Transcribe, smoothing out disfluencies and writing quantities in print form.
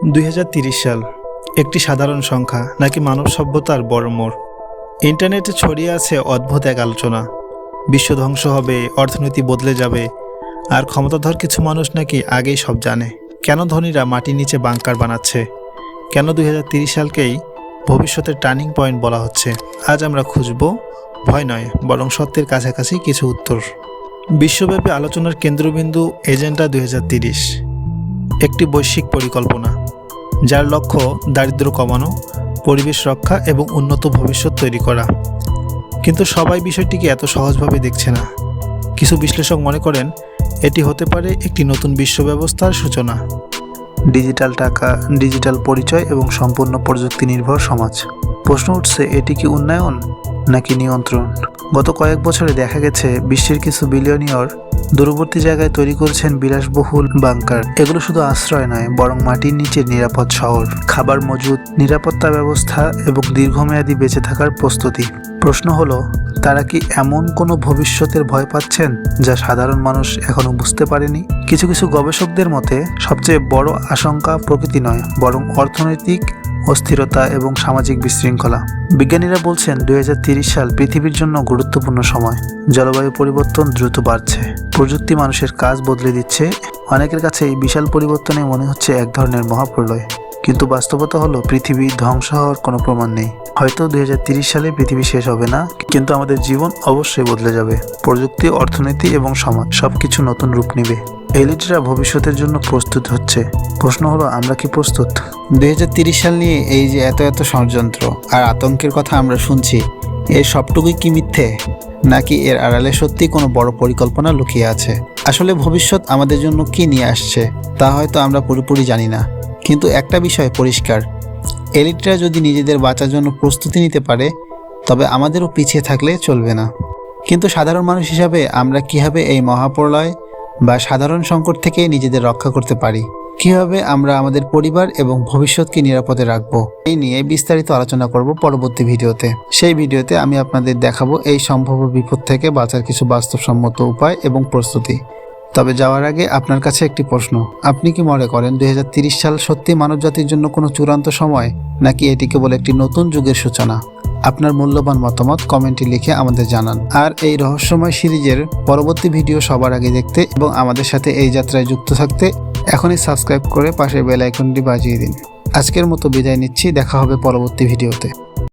2030 সাল একটি সাধারণ সংখ্যা নাকি মানব সভ্যতার বড় মোড়। ইন্টারনেটে ছড়িয়ে আছে অদ্ভুত এক আলোচনা। বিশ্ব ধ্বংস হবে, অর্থনীতি বদলে যাবে, আর ক্ষমতাধর কিছু মানুষ নাকি আগেই সব জানে। কেন ধনীরা মাটির নিচে বাংকার বানাচ্ছে? কেন 2030 সালকেই ভবিষ্যতের টার্নিং পয়েন্ট বলা হচ্ছে? আজ আমরা খুঁজব ভয় নয়, বরং সত্যের কাছাকাছি কিছু উত্তর। বিশ্বব্যাপী আলোচনার কেন্দ্রবিন্দু এজেন্ডা 2030, একটি বৈশ্বিক পরিকল্পনা যার লক্ষ্য দারিদ্র্য কমানো, পরিবেশ রক্ষা এবং উন্নত ভবিষ্যৎ তৈরি করা। কিন্তু সবাই বিষয়টিকে এত সহজভাবে দেখছে না। কিছু বিশ্লেষক মনে করেন এটি হতে পারে একটি নতুন বিশ্ব ব্যবস্থার সূচনা। ডিজিটাল টাকা, ডিজিটাল পরিচয় এবং সম্পূর্ণ প্রযুক্তি নির্ভর সমাজ। প্রশ্ন উঠছে, এটি কি উন্নয়ন নাকি নিয়ন্ত্রণ? গত কয়েক বছরে দেখা গেছে বিশ্বের কিছু বিলিয়নিয়র দূরবর্তী জায়গায় তৈরি করেছেন বিলাসবহুল বাংকার। এগুলো শুধু আশ্রয় নয়, বরং মাটির নিচের নিরাপদ শহর, খাবার মজুদ, নিরাপত্তা ব্যবস্থা এবং দীর্ঘমেয়াদী বেঁচে থাকার প্রস্তুতি। প্রশ্ন হলো, তারা কি এমন কোনো ভবিষ্যতের ভয় পাচ্ছেন যা সাধারণ মানুষ এখনো বুঝতে পারেনি? কিছু কিছু গবেষকদের মতে সবচেয়ে বড় আশঙ্কা প্রকৃতি নয়, বরং অর্থনৈতিক অস্থিরতা এবং সামাজিক বিশৃঙ্খলা। বিজ্ঞানীরা বলছেন 2030 সাল পৃথিবীর জন্য গুরুত্বপূর্ণ সময়। জলবায়ু পরিবর্তন দ্রুত বাড়ছে, প্রযুক্তি মানুষের কাজ বদলে দিচ্ছে। অনেকের কাছে এই বিশাল পরিবর্তনে মনে হচ্ছে এক ধরনের মহাপ্রলয়, কিন্তু বাস্তবতা হলো পৃথিবী ধ্বংস হওয়ার কোনো প্রমাণ নেই। হয়তো 2030 সালে পৃথিবী শেষ হবে না, কিন্তু আমাদের জীবন অবশ্যই বদলে যাবে। প্রযুক্তি, অর্থনীতি এবং সমাজ সবকিছু নতুন রূপ নেবে। এলিটরা ভবিষ্যতের জন্য প্রস্তুত হচ্ছে। প্রশ্ন হলো, আমরা কি প্রস্তুত? 2030 সাল নিয়ে এই যে এত ষড়যন্ত্র আর আতঙ্কের কথা আমরা শুনছি, এর সবটুকুই কি মিথ্যে, নাকি এর আড়ালে সত্যি কোনো বড় পরিকল্পনা লুকিয়ে আছে? আসলে ভবিষ্যৎ আমাদের জন্য কি নিয়ে আসছে তা হয়তো আমরা পুরোপুরি জানি না, কিন্তু একটা বিষয় পরিষ্কার, এলিটরা যদি নিজেদের বাঁচার জন্য প্রস্তুতি নিতে পারে, তবে আমাদেরও পিছিয়ে থাকলে চলবে না। কিন্তু সাধারণ মানুষ হিসাবে আমরা কিভাবে এই মহাপ্রলয় বা সাধারণ সংকট থেকে নিজেদের রক্ষা করতে পারি? কিভাবে আমরা আমাদের পরিবার এবং ভবিষ্যৎকে নিরাপদে রাখবো, এই নিয়ে বিস্তারিত আলোচনা করব পরবর্তী ভিডিওতে। সেই ভিডিওতে আমি আপনাদের দেখাবো এই সম্ভাব্য বিপদ থেকে বাঁচার কিছু বাস্তবসম্মত উপায় এবং প্রস্তুতি। তবে যাওয়ার আগে আপনার কাছে একটি প্রশ্ন, আপনি কি মনে করেন 2030 সাল সত্যি মানবজাতির জন্য কোনো চূড়ান্ত সময়, নাকি এটি কেবল একটি নতুন যুগের সূচনা? আপনার মূল্যবান মতামত কমেন্টে লিখে আমাদের জানান। আর এই রহস্যময় সিরিজের পরবর্তী ভিডিও সবার আগে দেখতে এবং আমাদের সাথে এই যাত্রায় যুক্ত থাকতে এখনই সাবস্ক্রাইব করে পাশের বেল আইকনটি বাজিয়ে দিন। আজকের মতো বিদায় নিচ্ছি, দেখা হবে পরবর্তী ভিডিওতে।